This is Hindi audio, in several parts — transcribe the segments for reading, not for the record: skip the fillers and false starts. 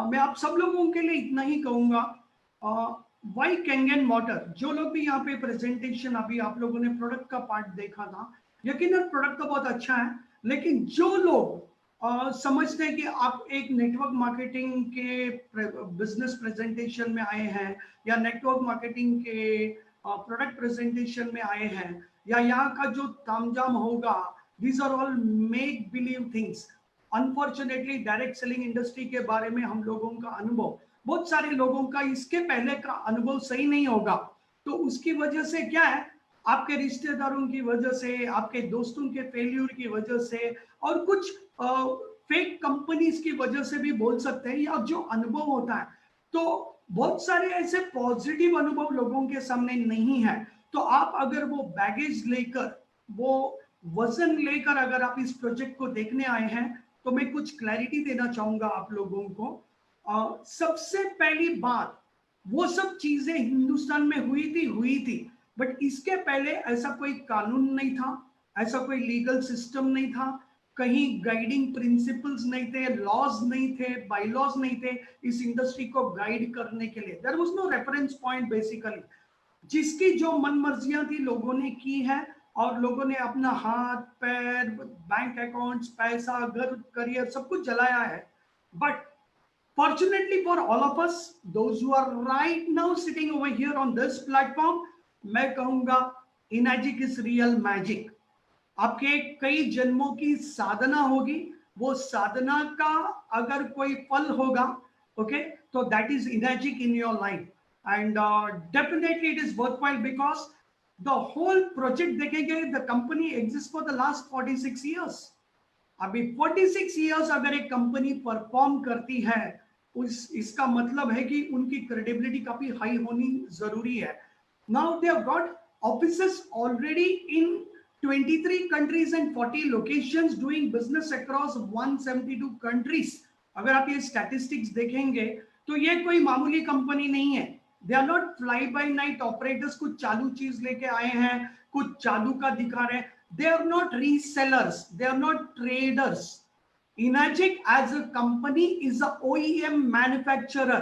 मैं आप सब लोगों के लिए इतना ही कहूंगा। वाई कैंगन वाटर, जो लोग भी यहाँ पे प्रेजेंटेशन अभी आप लोगों ने प्रोडक्ट का पार्ट देखा था, यकीनन प्रोडक्ट तो बहुत अच्छा है, लेकिन जो लोग समझते हैं कि आप एक नेटवर्क मार्केटिंग के बिजनेस प्रेजेंटेशन में आए हैं या नेटवर्क मार्केटिंग के प्रोडक्ट प्रेजेंटेशन में आए हैं या यहाँ का जो तामझाम होगा, these are all make believe things. Unfortunately direct selling industry के बारे में हम लोगों का अनुभव, बहुत सारे लोगों का इसके पहले का अनुभव सही नहीं होगा, तो उसकी वजह से क्या है, आपके रिश्तेदारों की वजह से, आपके दोस्तों के फेल्यूर की वजह से और कुछ फेक कंपनीज की वजह से भी बोल सकते हैं, या जो अनुभव होता है, तो बहुत सारे ऐसे पॉजिटिव अनुभव लोगों के सामने नहीं है। तो आप अगर वो बैगेज लेकर, वो वजन लेकर अगर आप इस प्रोजेक्ट को देखने आए हैं, तो मैं कुछ क्लैरिटी देना चाहूंगा आप लोगों को। सबसे पहली बात, वो सब चीजें हिंदुस्तान में हुई थी, बट इसके पहले ऐसा कोई कानून नहीं था, ऐसा कोई लीगल सिस्टम नहीं था, कहीं गाइडिंग प्रिंसिपल्स नहीं थे, लॉज नहीं थे, बाईलॉज नहीं थे इस इंडस्ट्री को गाइड करने के लिए। There was no reference point basically. जिसकी जो मन मर्जियां थी लोगों ने की है, और लोगों ने अपना हाथ पैर, बैंक अकाउंट्स, पैसा, घर, करियर सब कुछ जलाया है। But fortunately for all of us, those who are right now sitting over here on this platform, मैं कहूंगा इनर्जिक इज रियल मैजिक। आपके कई जन्मों की साधना होगी, वो साधना का अगर कोई फल होगा, ओके, तो that is energetic in your life, and definitely it is worthwhile because the whole project देखेंगे, the company exist for the last 46 years. अभी 46 ईयर्स अगर एक कंपनी परफॉर्म करती है, उस इसका मतलब है कि उनकी क्रेडिबिलिटी काफी हाई होनी जरूरी है। Now they have got offices already in 23 countries and 40 locations, doing business across 172 countries. अगर आप ये स्टैटिस्टिक्स देखेंगे तो ये कोई मामूली कंपनी नहीं है। They are not fly by night operators, कुछ चालू चीज लेके आए हैं, कुछ जादू का दिखा रहे हैं। They are not resellers, they are not traders. Enagic as a company is a OEM manufacturer.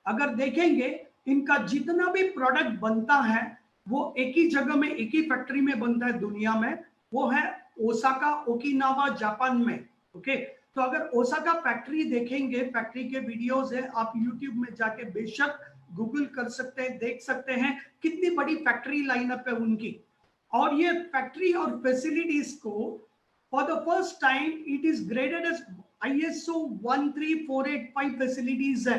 अगर देखेंगे इनका जितना भी प्रोडक्ट बनता है वो एक ही जगह में, एक ही फैक्ट्री में बनता है दुनिया में, वो है ओसाका, ओकिनावा, जापान में। ओके, तो अगर ओसाका फैक्ट्री देखेंगे, फैक्ट्री के वीडियोस है, आप यूट्यूब में जाके बेशक गूगल कर सकते हैं, देख सकते हैं कितनी बड़ी फैक्ट्री लाइनअप है उनकी। और ये फैक्ट्री और फैसिलिटीज को for the first time it is graded as ISO 13485 facilities है।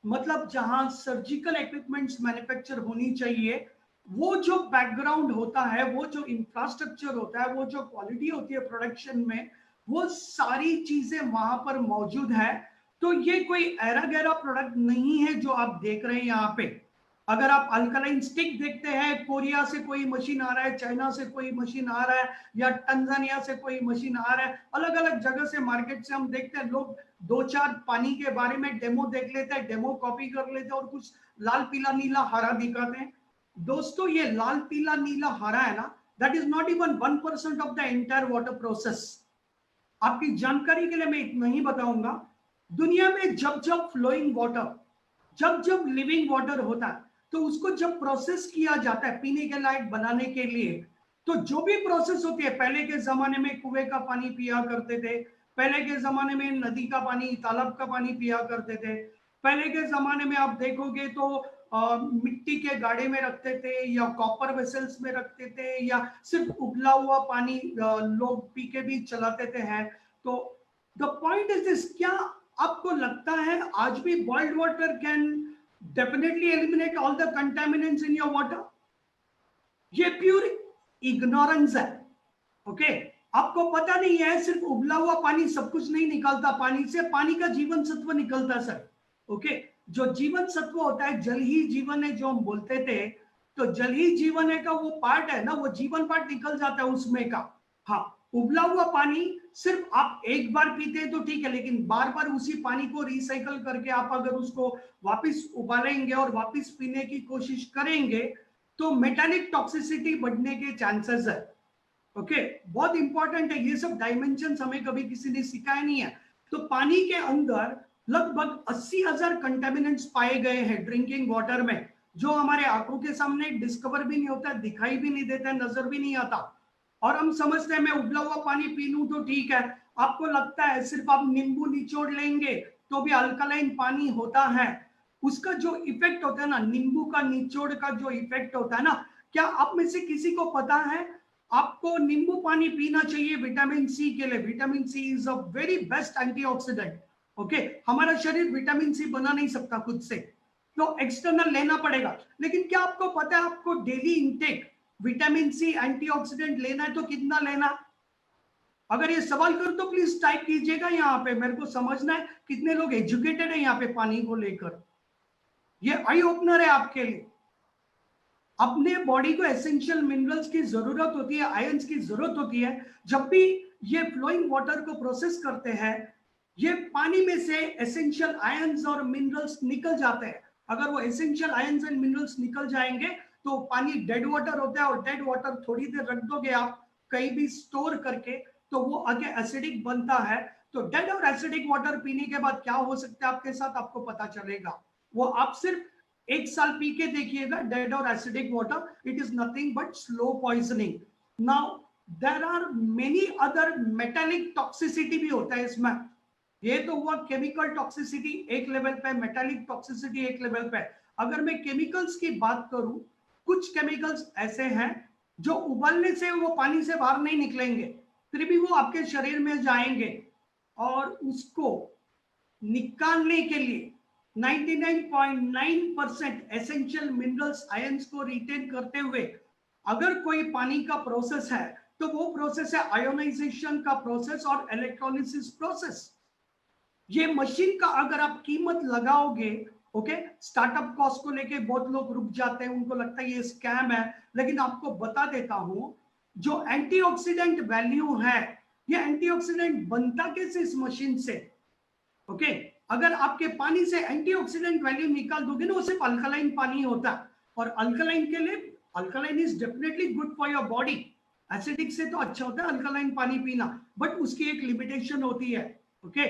मतलब जहां सर्जिकल इक्विपमेंट्स मैन्युफैक्चर होनी चाहिए, वो जो बैकग्राउंड होता है, वो जो इंफ्रास्ट्रक्चर होता है, वो जो क्वालिटी होती है प्रोडक्शन में, वो सारी चीजें वहां पर मौजूद है। तो ये कोई ऐरा गैरा प्रोडक्ट नहीं है जो आप देख रहे हैं यहाँ पे। अगर आप अल्कलाइन स्टिक देखते हैं, कोरिया से कोई मशीन आ रहा है, चाइना से कोई मशीन आ रहा है, या टंजानिया से कोई मशीन आ रहा है, अलग अलग जगह से मार्केट से हम देखते हैं, लोग दो चार पानी के बारे में डेमो देख लेते हैं, डेमो कॉपी कर लेते हैं और कुछ लाल पीला नीला हरा दिखाते हैं। दोस्तों ये लाल पीला नीला हरा है ना, that is not even 1% of the entire water process. आपकी जानकारी के लिए मैं इतना ही बताऊंगा, दुनिया में जब जब फ्लोइंग वाटर, जब जब लिविंग वाटर होता है, तो उसको जब प्रोसेस किया जाता है पीने के लायक बनाने के लिए, तो जो भी प्रोसेस होती है, पहले के जमाने में कुएं का पानी पिया करते थे, पहले के जमाने में नदी का पानी, तालाब का पानी पिया करते थे, पहले के जमाने में आप देखोगे तो मिट्टी के गाड़े में रखते थे या कॉपर वेसल्स में रखते थे, या सिर्फ उबला हुआ पानी लोग पी के भी चलाते थे हैं। तो द पॉइंट इज दिस, क्या आपको लगता है आज भी boiled water can definitely eliminate all the contaminants in your water? ये प्योर इग्नोरेंस है। ओके, आपको पता नहीं है सिर्फ उबला हुआ पानी सब कुछ नहीं निकलता पानी से, पानी का जीवन सत्व निकलता है सर। ओके, जो जीवन सत्व होता है, जल ही जीवन है जो हम बोलते थे, तो जल ही जीवन है का वो पार्ट है ना, वो जीवन पार्ट निकल जाता है उसमें का। हाँ, उबला हुआ पानी सिर्फ आप एक बार पीते हैं तो ठीक है, लेकिन बार बार उसी पानी को रिसाइकल करके आप अगर उसको वापस उबालेंगे और वापस पीने की कोशिश करेंगे, तो मेटालिक टॉक्सिसिटी बढ़ने के चांसेस है। ओके, बहुत इंपॉर्टेंट है, ये सब डायमेंशन हमें कभी किसी ने सिखाया नहीं है। तो पानी के अंदर लगभग 80,000 कंटेमिनेंट्स पाए गए हैं ड्रिंकिंग वाटर में, जो हमारे आंखों के सामने डिस्कवर भी नहीं होता, दिखाई भी नहीं देता, नजर भी नहीं आता। और हम समझते हैं मैं उबला हुआ पानी पी लूं तो ठीक है। आपको लगता है सिर्फ आप नींबू निचोड़ लेंगे तो भी अल्कलाइन पानी होता है। उसका जो इफेक्ट होता है ना, नींबू का निचोड़ का जो इफेक्ट होता है ना, क्या आप में से किसी को पता है आपको नींबू पानी पीना चाहिए विटामिन सी के लिए? Vitamin C is a very best antioxidant. Okay, हमारा शरीर विटामिन सी बना नहीं सकता खुद से, तो एक्सटर्नल लेना पड़ेगा। लेकिन क्या आपको पता है आपको daily intake vitamin C antioxidant लेना है तो कितना लेना? अगर ये सवाल करो तो प्लीज टाइप कीजिएगा यहाँ पे, मेरे को समझना है कितने लोग एजुकेटेड है यहाँ पे पानी को लेकर। ये आई ओपनर है आपके लिए। अपने बॉडी को एसेंशियल मिनरल्स की जरूरत होती है, आयंस की जरूरत होती है। जब भी ये फ्लोइंग वाटर को प्रोसेस करते हैं, ये पानी में से एसेंशियल आयंस और मिनरल्स निकल जाते हैं। अगर वो एसेंशियल आयंस एंड मिनरल्स निकल जाएंगे तो पानी डेड वाटर होता है, और डेड वाटर थोड़ी देर रख दोगे आप कहीं भी स्टोर करके तो वो आगे एसिडिक बनता है। तो डेड और एसिडिक वाटर पीने के बाद क्या हो सकता है आपके साथ, आपको पता चलेगा। वो आप सिर्फ 1 साल पी के देखिएगा डेड और acidic water, it is nothing but slow poisoning. Now there are many other metallic toxicity भी होता है इसमें। ये तो हुआ केमिकल टॉक्सिसिटी एक लेवल पे, मेटालिक टॉक्सिसिटी एक लेवल पे। अगर मैं केमिकल्स की बात करूं, कुछ केमिकल्स ऐसे हैं जो उबलने से वो पानी से बाहर नहीं निकलेंगे, फिर भी वो आपके शरीर में जाएंगे, और उसको निकालने के लिए 99.9% एसेंशियल मिनरल्स आयंस को रिटेन करते हुए अगर कोई पानी का प्रोसेस है तो वो प्रोसेस है आयोनाइजेशन का प्रोसेस और इलेक्ट्रोलिसिस प्रोसेस। ये मशीन का अगर आप कीमत लगाओगे, ओके, स्टार्टअप कॉस्ट को लेके बहुत लोग रुक जाते हैं, उनको लगता है ये स्कैम है। लेकिन आपको बता देता हूं, जो एंटीऑक्सीडेंट वैल्यू है, ये एंटीऑक्सीडेंट बनता कैसे इस मशीन से? ओके, अगर आपके पानी से एंटीऑक्सीडेंट वैल्यू निकाल दोगे ना, वो सिर्फ अल्कलाइन पानी होता है। और अल्कलाइन के लिए, alkaline is definitely good for your body. Acidic से तो अच्छा होता है अल्कलाइन पानी पीना, बट उसकी एक लिमिटेशन होती है। ओके,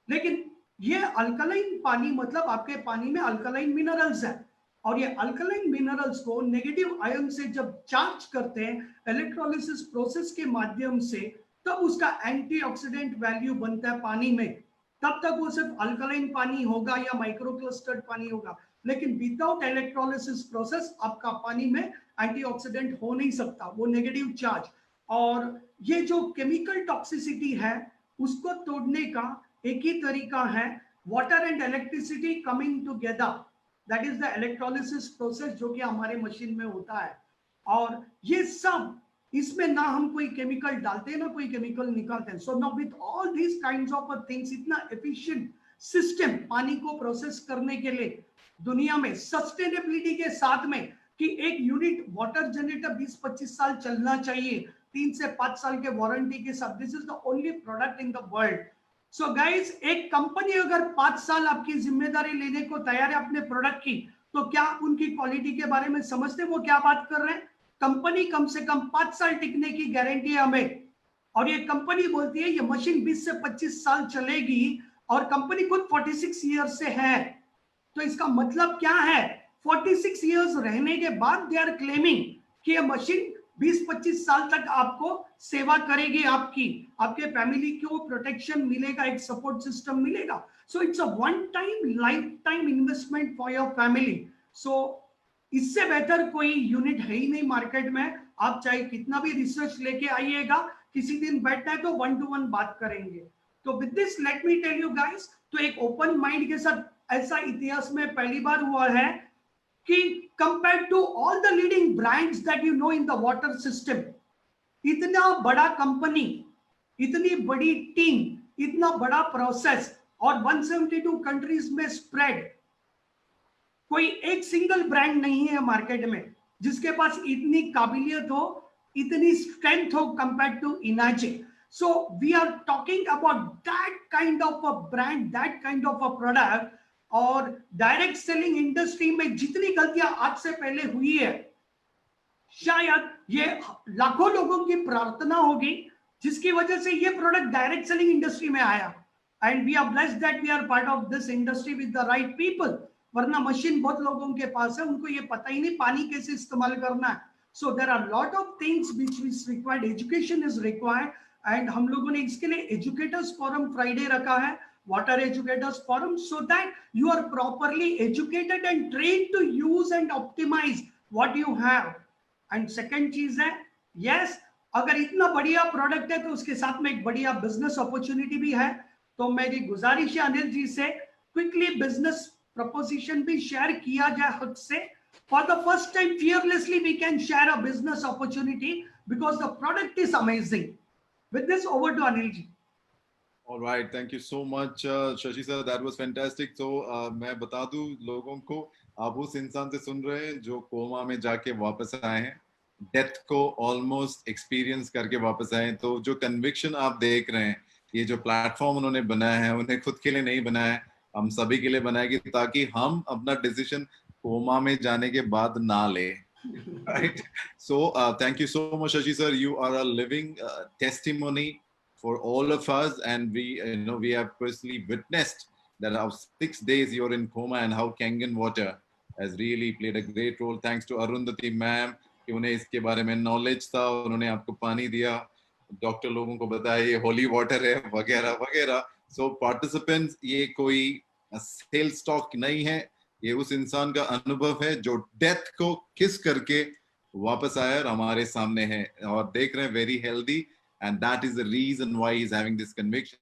लेकिन ये अल्कलाइन पानी मतलब आपके पानी में अल्कलाइन मिनरल्स है, और ये अल्कलाइन मिनरल्स को नेगेटिव आयन से जब चार्ज करते हैं इलेक्ट्रोलिसिस प्रोसेस के माध्यम से, तब उसका एंटीऑक्सीडेंट वैल्यू बनता है पानी में। तब तक वो सिर्फ अल्कलाइन पानी होगा या माइक्रोक्लस्टर्ड पानी होगा। लेकिन विदाउट इलेक्ट्रोलिसिस प्रोसेस आपका पानी में एंटीऑक्सीडेंट हो नहीं सकता, वो नेगेटिव चार्ज। और ये जो केमिकल टॉक्सिसिटी है उसको तोड़ने का एक ही तरीका है, water and electricity coming together, that is the electrolysis process, जो कि हमारे मशीन में होता है। और ये सब, इसमें ना हम कोई केमिकल डालते हैं ना कोई केमिकल निकालते हैं। So now with all these kinds of things, इतना एफिशिएंट सिस्टम पानी को प्रोसेस करने के लिए दुनिया में, सस्टेनेबिलिटी के साथ में कि एक यूनिट वाटर जनरेटर 20-25 साल चलना चाहिए 3 से 5 साल के वारंटी के साथ। This is the only product in the world. So guys, एक कंपनी अगर 5 साल आपकी जिम्मेदारी लेने को तैयार है अपने प्रोडक्ट की, तो क्या आप उनकी क्वालिटी के बारे में समझते हैं वो क्या बात कर रहे हैं? कंपनी कम से कम 5 साल टिकने की गारंटी है हमें, और ये कंपनी बोलती है ये मशीन 20 से 25 साल चलेगी, और कंपनी खुद 46 ईयर्स से है। तो इसका मतलब क्या है? 46 ईयर्स रहने के बाद दे आर क्लेमिंग कि ये मशीन 20-25 साल तक आपको सेवा करेगी, आपके फैमिली को प्रोटेक्शन मिलेगा, एक सपोर्ट सिस्टम मिलेगा। So it's a one time life time investment for your family. So इससे बेहतर कोई यूनिट है ही नहीं मार्केट में। आप चाहे कितना भी रिसर्च लेके आइएगा, किसी दिन बैठना है तो 1 to 1 बात करेंगे। तो with this let me tell you guys, तो एक ओपन माइंड के साथ, ऐसा इतिहास में पहली बार हुआ है कि compare to all the leading brands that you know in the water system, इतना बड़ा कंपनी, इतनी बड़ी टीम, इतना बड़ा प्रोसेस, और 172 कंट्रीज में स्प्रेड, कोई एक सिंगल ब्रांड नहीं है मार्केट में जिसके पास इतनी काबिलियत हो, इतनी स्ट्रेंथ हो कंपेयर टू इनाजे। So we are talking about that kind of a brand, that kind of a product. और डायरेक्ट सेलिंग इंडस्ट्री में जितनी गलतियां आज से पहले हुई है, शायद ये लाखों लोगों की प्रार्थना होगी जिसकी वजह से ये प्रोडक्ट डायरेक्ट सेलिंग इंडस्ट्री में आया। and we are blessed that we are part of this industry with the right people. वरना मशीन बहुत लोगों के पास है, उनको ये पता ही नहीं पानी कैसे इस्तेमाल करना है. So there are lot of things which is required, education is required, and हम लोगों ने इसके लिए educators forum Friday रखा है, water educators forum, so that you are properly educated and trained to use and optimize what you have. And second चीज है, yes, अगर इतना बढ़िया प्रोडक्ट है तो उसके साथ में एक बढ़िया बिजनेस अपॉर्चुनिटी भी है. तो मेरी गुजारिश है अनिल जी से, क्विकली बिजनेस प्रपोजिशन भी शेयर किया जाए हक से. For the first time, fearlessly we can share a business opportunity because the product is amazing. With this, over to Anil ji. All right, thank you so much, Shashi sir. That was fantastic. So, मैं बता दूं लोगों को, आप उस इंसान से सुन रहे हैं जो कोमा में जाके वापस आए हैं, डेथ को ऑलमोस्ट एक्सपीरियंस करके वापस आए हैं. तो जो कन्विक्शन आप देख रहे हैं, ये जो प्लेटफॉर्म उन्होंने बनाया है, उन्हें खुद के लिए नहीं बनाया है, हम सभी के लिए बनाया कि ताकि हम अपना डिसीजन कोमा में जाने के बाद ना ले. Right. So, thank you so much, Shashi sir. You are a living testimony for all of us, and we have personally witnessed that how 6 days you're in coma and how Kangen water has really played a great role. Thanks to Arundhati ma'am, कि उन्हें इसके बारे में knowledge था, उन्होंने आपको पानी दिया, डॉक्टर लोगों को बताया ये holy water है, वगैरह वगैरह. So participants, ये कोई sales talk नहीं है, ये उस इंसान का अनुभव है जो डेथ को किस करके वापस आया और हमारे सामने है और देख रहे हैं, very healthy, and that is the reason why he's having this conviction.